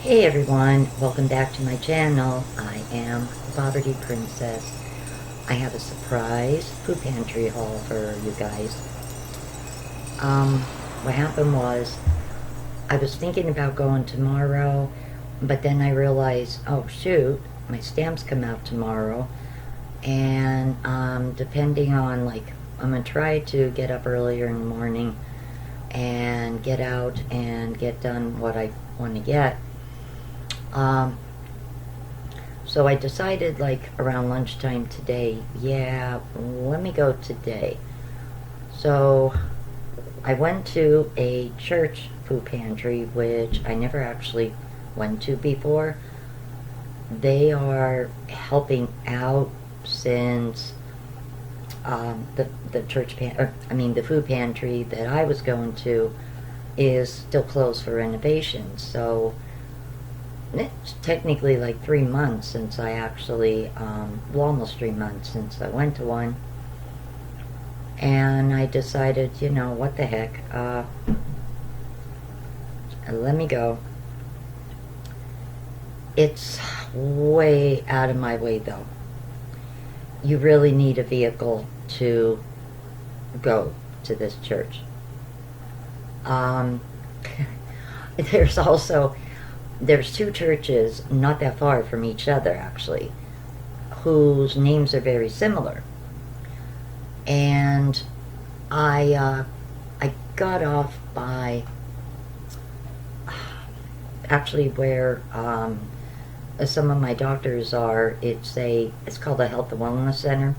Hey everyone, welcome back to my channel. I am the Poverty Princess. I have a surprise food pantry haul for you guys. What happened was, I was thinking about going tomorrow, but then I realized, oh shoot, my stamps come out tomorrow, and depending on, I'm gonna try to get up earlier in the morning and get out and get done what I want to get. So I decided around lunchtime today, yeah, let me go today. So I went to a church food pantry, which I never actually went to before. They are helping out since the food pantry that I was going to is still closed for renovation. So it's technically 3 months since I actually, almost 3 months since I went to one. And I decided, what the heck, let me go. It's way out of my way though. You really need a vehicle to go to this church. There's two churches not that far from each other, actually, whose names are very similar. And I got off by actually where some of my doctors are. It's called a health and wellness center.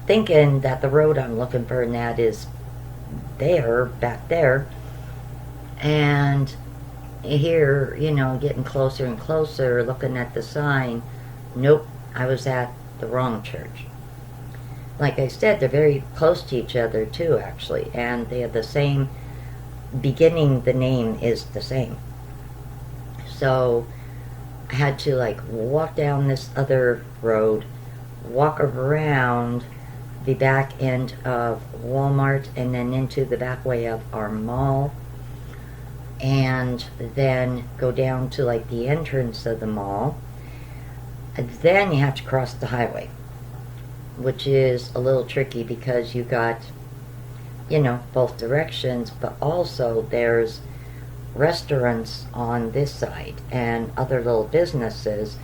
Thinking that the road I'm looking for in that is back there. And here, getting closer and closer, looking at the sign, nope, I was at the wrong church. Like I said, they're very close to each other too, actually, and they have the same beginning. The name is the same. So I had to walk down this other road, walk around the back end of Walmart, and then into the back way of our mall, and then go down to the entrance of the mall. And then you have to cross the highway, which is a little tricky because you got, both directions, but also there's restaurants on this side and other little businesses,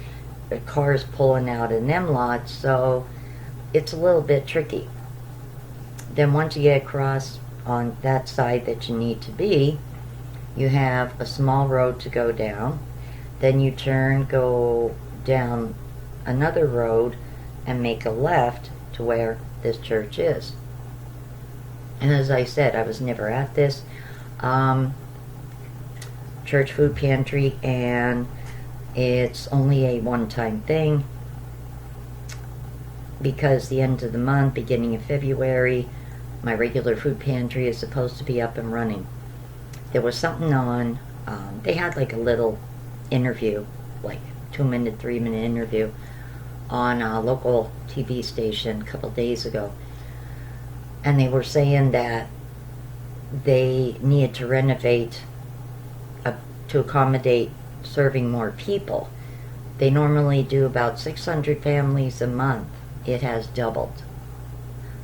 cars pulling out in them lots, so it's a little bit tricky. Then once you get across on that side that you need to be, you have a small road to go down. Then you go down another road and make a left to where this church is. And as I said, I was never at this church food pantry, and it's only a one-time thing because the end of the month, beginning of February, my regular food pantry is supposed to be up and running. There was something on, they had a little interview, 2-minute, 3-minute interview on a local TV station a couple days ago. And they were saying that they needed to renovate to accommodate serving more people. They normally do about 600 families a month. It has doubled.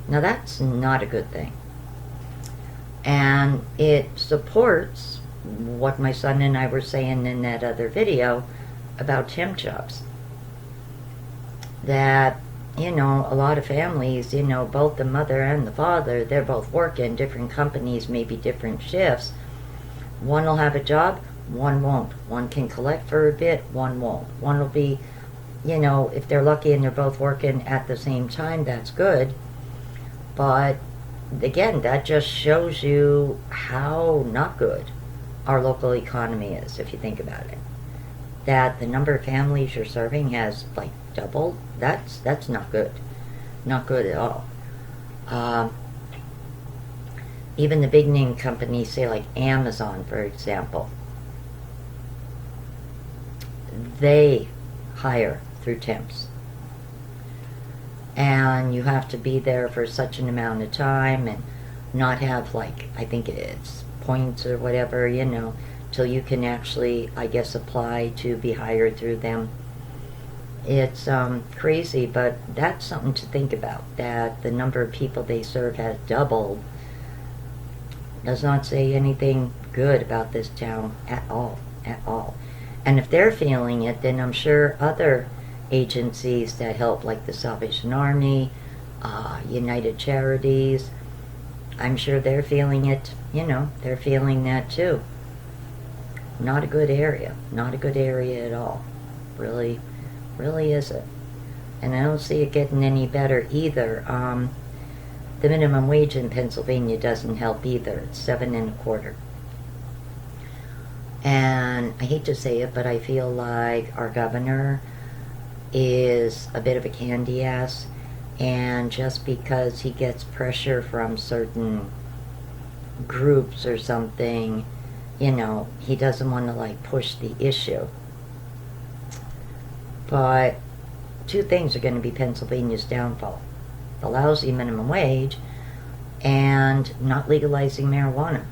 Now that's not a good thing. And it supports what my son and I were saying in that other video about temp jobs. That, a lot of families, both the mother and the father, they're both working different companies, maybe different shifts. One will have a job, one won't. One can collect for a bit, one won't. One will be, if they're lucky and they're both working at the same time, that's good. But again, that just shows you how not good our local economy is, if you think about it. That the number of families you're serving has doubled. That's not good. Not good at all. Even the big name companies, say Amazon, for example, they hire through temps. And you have to be there for such an amount of time and not have I think it's points or whatever, you know, till you can actually, I guess, apply to be hired through them. It's crazy, but that's something to think about, that the number of people they serve has doubled. Does not say anything good about this town at all, at all. And if they're feeling it, then I'm sure other agencies that help, like the Salvation Army, United Charities, I'm sure they're feeling it, you know, they're feeling that too. Not a good area, not a good area at all. Really, really isn't. And I don't see it getting any better either. The minimum wage in Pennsylvania doesn't help either. It's 7.25. And I hate to say it, but I feel like our governor is a bit of a candy ass, and just because he gets pressure from certain groups or something, you know, he doesn't want to like push the issue. But two things are going to be Pennsylvania's downfall: the lousy minimum wage and not legalizing marijuana.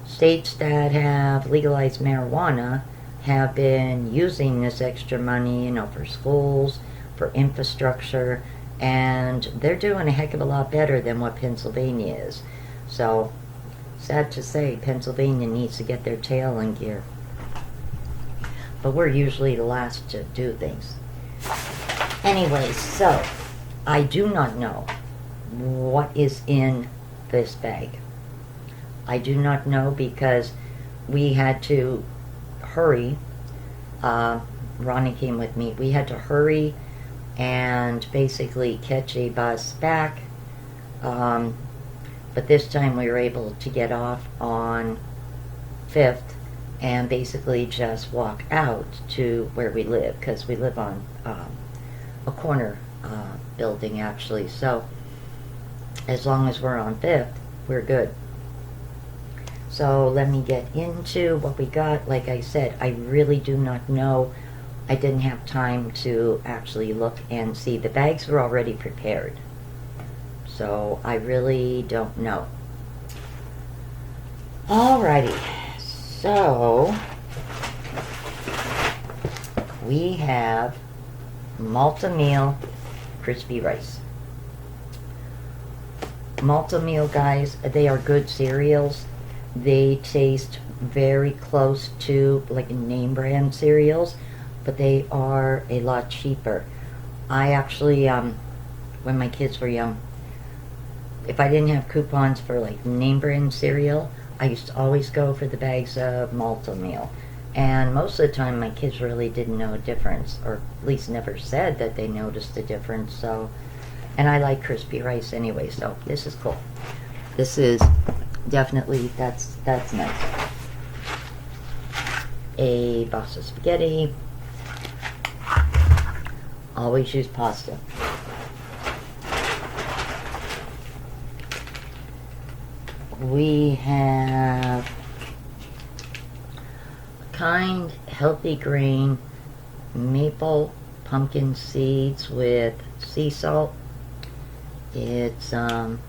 States that have legalized marijuana have been using this extra money, you know, for schools, for infrastructure, and they're doing a heck of a lot better than what Pennsylvania is. So, sad to say, Pennsylvania needs to get their tail in gear. But we're usually the last to do things. Anyway, so, I do not know what is in this bag. I do not know because we had to hurry. Ronnie came with me. We had to hurry and basically catch a bus back. But this time we were able to get off on 5th and basically just walk out to where we live, because we live on a corner building actually. So as long as we're on 5th, we're good. So let me get into what we got. Like I said, I really do not know. I didn't have time to actually look and see. The bags were already prepared, so I really don't know. Alrighty, so we have multi-meal crispy rice. Multi-meal, guys, they are good cereals. They taste very close to like name brand cereals, but they are a lot cheaper. I actually, when my kids were young, if I didn't have coupons for like name brand cereal, I used to always go for the bags of multi-meal. And most of the time my kids really didn't know a difference, or at least never said that they noticed a difference. So, and I like crispy rice anyway, so this is cool. This is definitely, that's nice. A box of spaghetti. Always use pasta. We have kind, healthy grain maple pumpkin seeds with sea salt. It's some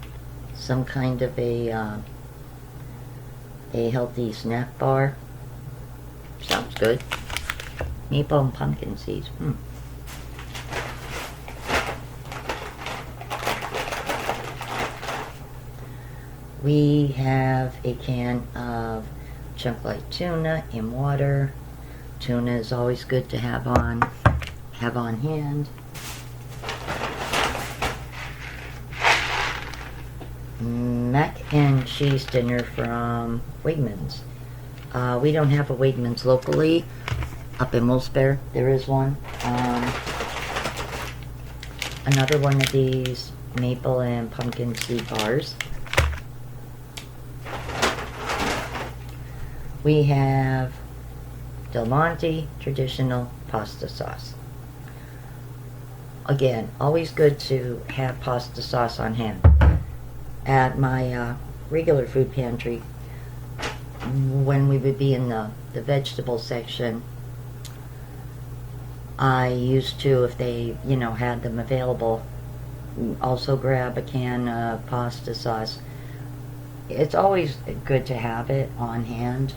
kind of a healthy snack bar. Sounds good. Maple and pumpkin seeds. We have a can of chunk light tuna in water. Tuna is always good to have on hand. Mac and cheese dinner from Wegmans. We don't have a Wegmans locally. Up in Wilkes-Barre, there is one. Another one of these maple and pumpkin seed bars. We have Del Monte traditional pasta sauce. Again, always good to have pasta sauce on hand. At my regular food pantry, when we would be in the vegetable section, I used to, if they, you know, had them available, also grab a can of pasta sauce. it's always good to have it on hand.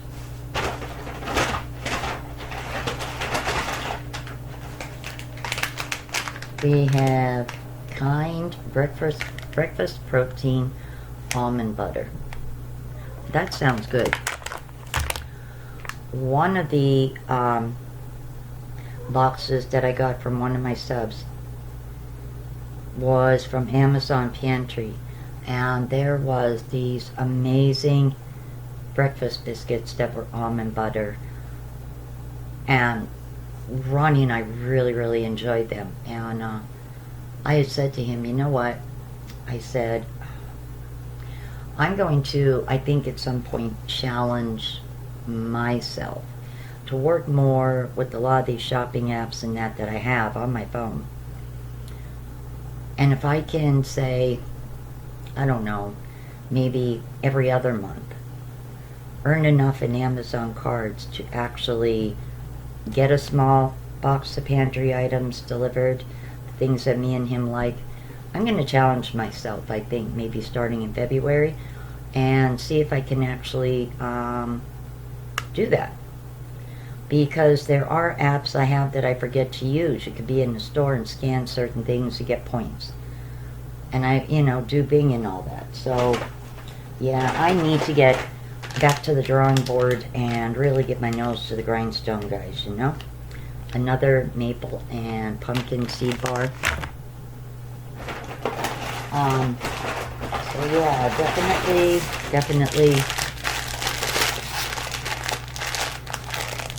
We have Kind breakfast protein almond butter. That sounds good. One of the boxes that I got from one of my subs was from Amazon Pantry, and there was these amazing breakfast biscuits that were almond butter, and Ronnie and I really enjoyed them. And I had said to him, you know what, I said, I'm going to, I think at some point, challenge myself to work more with a lot of these shopping apps and that I have on my phone. And if I can say, I don't know, maybe every other month, earn enough in Amazon cards to actually get a small box of pantry items delivered, things that me and him like, I'm going to challenge myself, I think, maybe starting in February, and see if I can actually do that. Because there are apps I have that I forget to use. You could be in the store and scan certain things to get points. And I, do Bing and all that. So, yeah, I need to get back to the drawing board and really get my nose to the grindstone, guys, Another maple and pumpkin seed bar. So yeah, definitely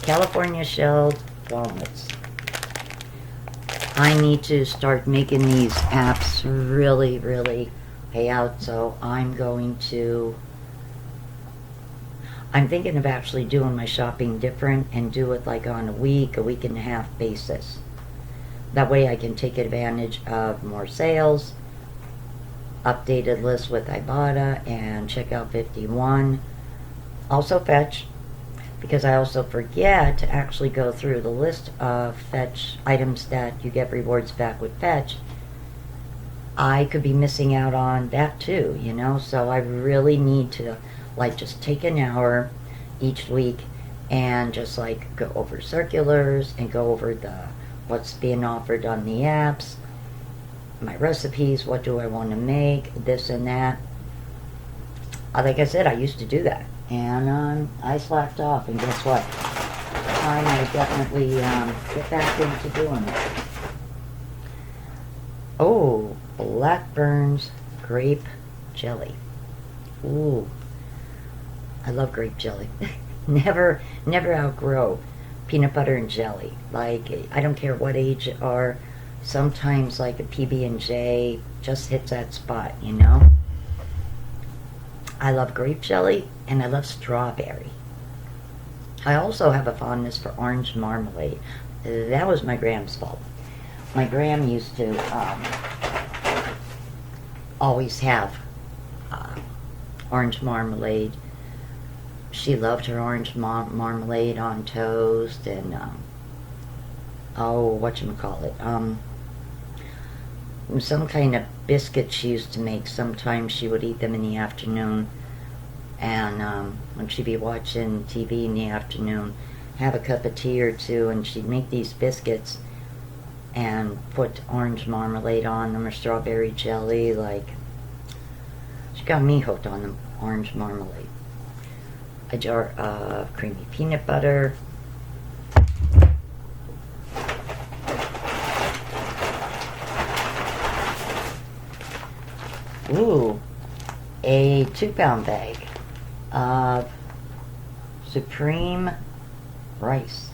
California shelled walnuts. I need to start making these apps really pay out, so I'm thinking of actually doing my shopping different and do it like on a week and a half basis. That way I can take advantage of more sales, updated list with Ibotta, and checkout 51. Also Fetch, because I also forget to actually go through the list of Fetch items that you get rewards back with Fetch. I could be missing out on that too, so I really need to just take an hour each week and just go over circulars and go over what's being offered on the apps, my recipes, what do I want to make, this and that. Like I said, I used to do that, and I slacked off, and guess what? I might definitely get back into doing it. Oh, Blackburn's grape jelly. Ooh, I love grape jelly. never outgrow peanut butter and jelly. I don't care what age you are. Sometimes a PB&J just hits that spot, I love grape jelly, and I love strawberry. I also have a fondness for orange marmalade. That was my Gram's fault. My Gram used to always have orange marmalade. She loved her orange marmalade on toast, and some kind of biscuit she used to make. Sometimes she would eat them in the afternoon, and when she'd be watching TV in the afternoon, have a cup of tea or two, and she'd make these biscuits and put orange marmalade on them, or strawberry jelly. She got me hooked on the orange marmalade. A jar of creamy peanut butter. Ooh, a 2-pound bag of supreme rice.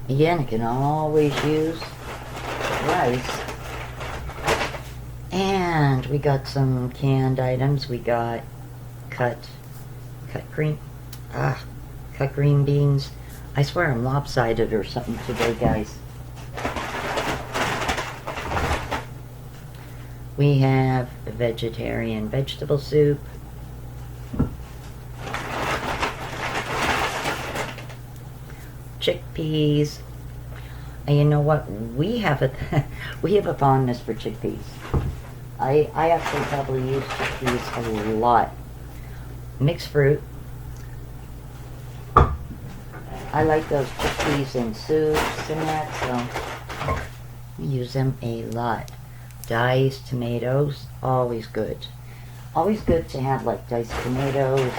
Again, I can always use rice. And we got some canned items. We got cut green beans. I swear I'm lopsided or something today, guys. We have vegetarian vegetable soup. Chickpeas. And you know what? We have a we have a fondness for chickpeas. I actually probably use chickpeas a lot. Mixed fruit. I like those chickpeas in soups and that, so we use them a lot. Diced tomatoes, always good. Always good to have like diced tomatoes,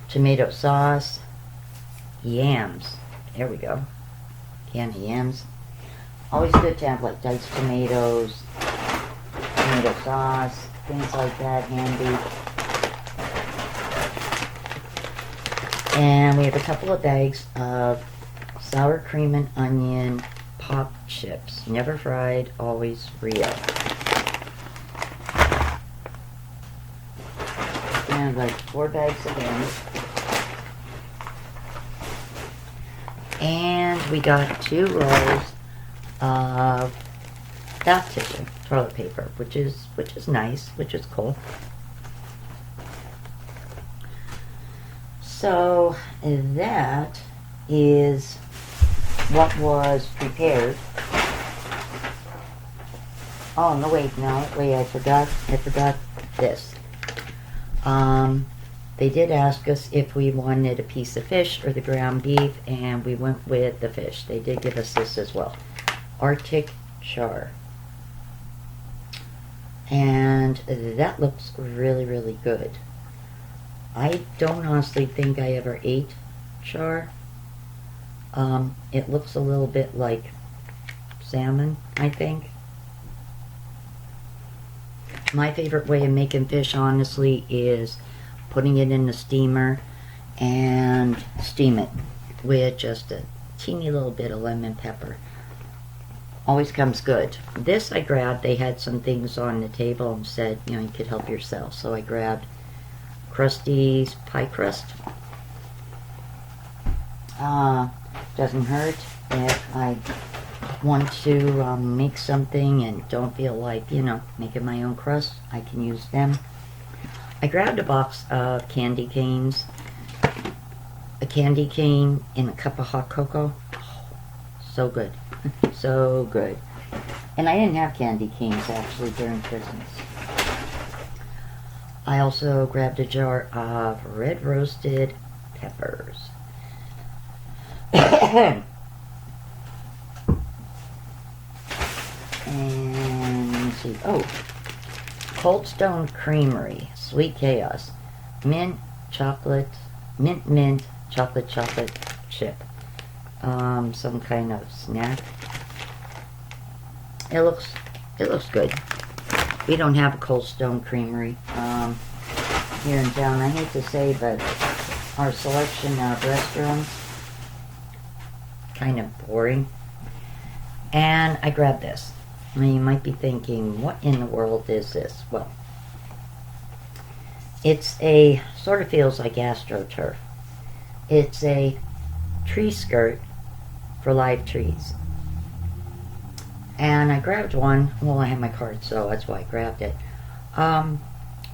tomato sauce, yams. There we go. Can of yams. Always good to have like diced tomatoes, tomato sauce, things like that handy. And we have a couple of bags of sour cream and onion pop chips. Never fried, always real. And like 4 bags of them. And we got 2 rolls of bath tissue, toilet paper, which is nice, which is cool. So that is what was prepared. Oh no, wait, I forgot this. They did ask us if we wanted a piece of fish or the ground beef, and we went with the fish. They did give us this as well. Arctic char. And that looks really, really good. I don't honestly think I ever ate char. It looks a little bit like salmon, I think. My favorite way of making fish, honestly, is putting it in the steamer and steam it with just a teeny little bit of lemon pepper. Always comes good. This I grabbed. They had some things on the table and said, you know, you could help yourself. So I grabbed Krusty's pie crust. Doesn't hurt if I want to make something and don't feel like, you know, making my own crust. I can use them. I grabbed a box of candy canes. A candy cane in a cup of hot cocoa. Oh, so good. So good. And I didn't have candy canes actually during Christmas. I also grabbed a jar of red roasted peppers. And let's see. Oh, Cold Stone Creamery, Sweet Chaos, mint chocolate chocolate chip. Some kind of snack. It looks good. We don't have a Cold Stone Creamery here in town. I hate to say, but our selection of restaurants kind of boring. And I grabbed this. Now you might be thinking, what in the world is this? Well, it's a, sort of feels like AstroTurf. It's a tree skirt for live trees. And I grabbed one. Well, I had my card, so that's why I grabbed it.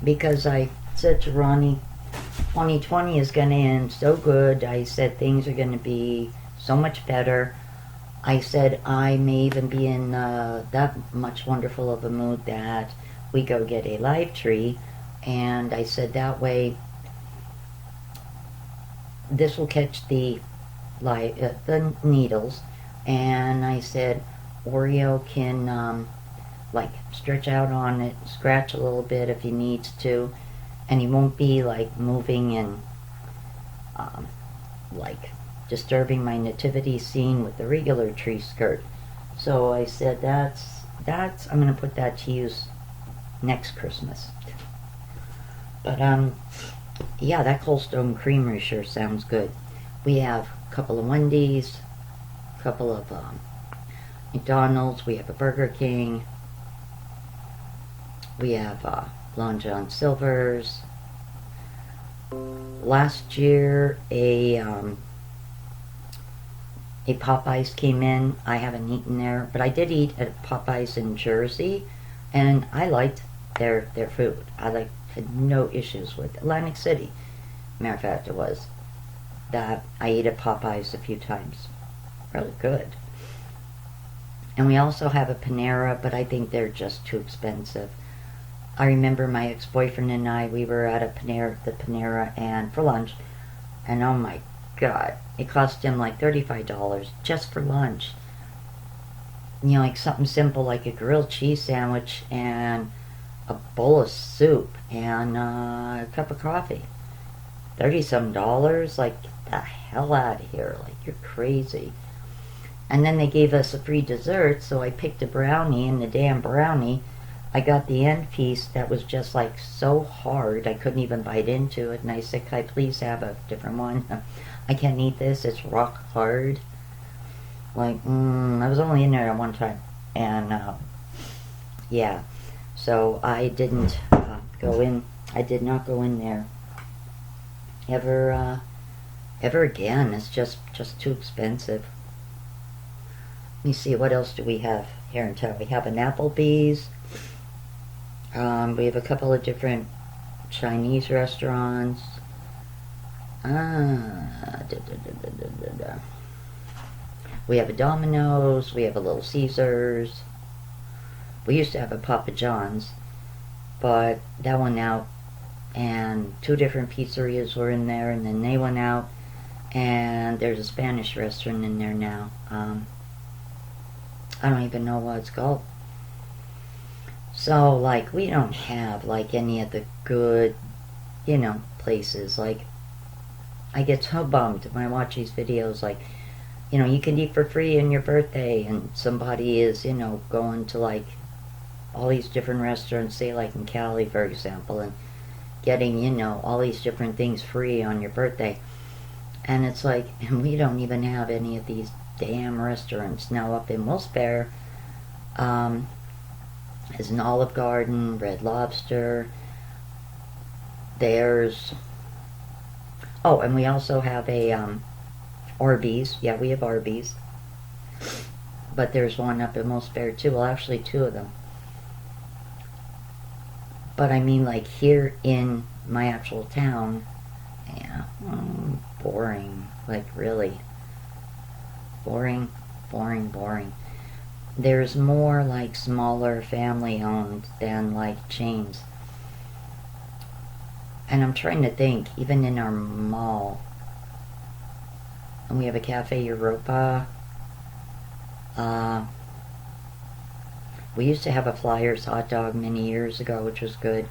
Because I said to Ronnie, 2020 is going to end so good. I said things are going to be so much better. I said I may even be in that much wonderful of a mood that we go get a live tree. And I said that way this will catch the needles. And I said Oreo can like stretch out on it, scratch a little bit if he needs to, and he won't be like moving and like disturbing my nativity scene with the regular tree skirt. So I said that's I'm gonna put that to use next Christmas. But yeah, that Cold Stone Creamery sure sounds good. We have a couple of Wendy's, a couple of McDonald's, we have a Burger King, we have Long John Silver's. Last year a Popeyes came in. I haven't eaten there, but I did eat at Popeyes in Jersey, and I liked their food. I had no issues with Atlantic City. Matter of fact, it was that I ate at Popeyes a few times. really good. And we also have a Panera, but I think they're just too expensive. I remember my ex-boyfriend and I, we were at the Panera, and for lunch, and oh my God, it cost him like $35 just for lunch. You know, like something simple like a grilled cheese sandwich and a bowl of soup and a cup of coffee. $30-some. Like, get the hell out of here. Like, you're crazy. And then they gave us a free dessert, so I picked a brownie, and the damn brownie, I got the end piece that was just like so hard I couldn't even bite into it, and I said, "Can I please have a different one? I can't eat this, it's rock hard." Like, I was only in there one time, and yeah, so I didn't go in. I did not go in there ever again. It's just too expensive. Let me see, what else do we have here in town? We have an Applebee's. We have a couple of different Chinese restaurants. We have a Domino's. We have a Little Caesars. We used to have a Papa John's, but that went out, and 2 different pizzerias were in there, and then they went out, and there's a Spanish restaurant in there now. I don't even know what it's called. So, like, we don't have, like, any of the good, you know, places. Like, I get so bummed when I watch these videos, like, you know, you can eat for free on your birthday, and somebody is, you know, going to, like, all these different restaurants, say, like, in Cali, for example, and getting, you know, all these different things free on your birthday. And it's like, and we don't even have any of these damn restaurants. Now, up in Wilkes-Barre, is an Olive Garden, Red Lobster. There's, oh, and we also have a Arby's. Yeah, we have Arby's. But there's one up in Wilkes-Barre too. Well, actually 2 of them. But I mean, like, here in my actual town, yeah, boring. Like, really. Boring. There's more, like, smaller family-owned than, like, chains. And I'm trying to think, even in our mall, and we have a Cafe Europa. We used to have a Flyers hot dog many years ago, which was good.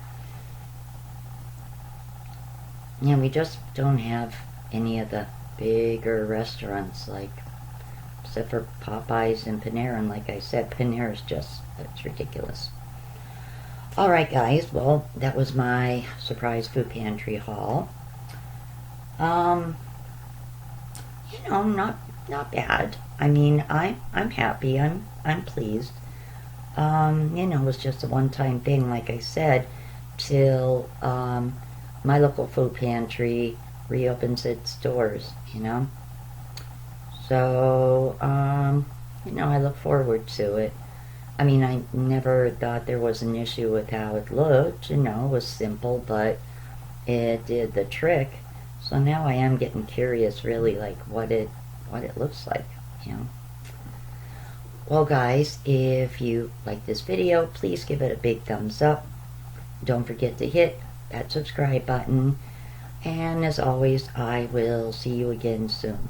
Yeah, we just don't have any of the bigger restaurants, like, except for Popeyes and Panera. And like I said, Panera's just, it's ridiculous. Alright guys, well, that was my surprise food pantry haul. You know, not bad. I mean, I'm happy. I'm pleased. You know, it was just a one-time thing, like I said, till my local food pantry reopens its doors, you know. So, you know, I look forward to it. I mean, I never thought there was an issue with how it looked, you know, it was simple, but it did the trick. So now I am getting curious, really, like, what it looks like, you know. Well, guys, if you like this video, please give it a big thumbs up. Don't forget to hit that subscribe button. And as always, I will see you again soon.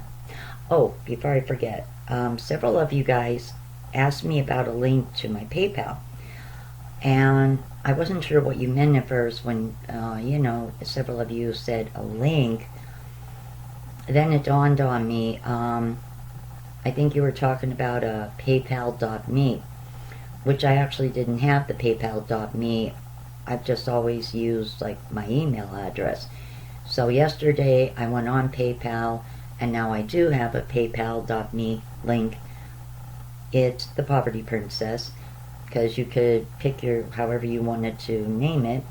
Oh, before I forget, several of you guys asked me about a link to my PayPal. And I wasn't sure what you meant at first when, you know, several of you said a link. Then it dawned on me, I think you were talking about a PayPal.me, which I actually didn't have the PayPal.me. I've just always used, like, my email address. So yesterday I went on PayPal, and now I do have a PayPal.me link. It's the Poverty Princess, because you could pick your, however you wanted to name it.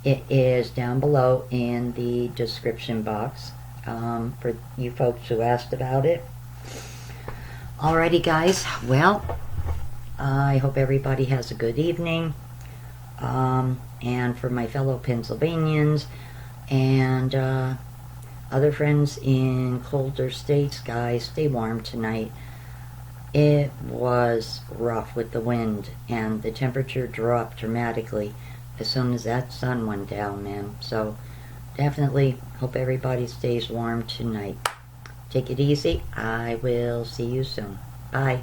It is down below in the description box, for you folks who asked about it. Alrighty guys, well, I hope everybody has a good evening, and for my fellow Pennsylvanians, and Other friends in colder states, guys, stay warm tonight. It was rough with the wind, and the temperature dropped dramatically as soon as that sun went down, man. So definitely hope everybody stays warm tonight. Take it easy. I will see you soon. Bye.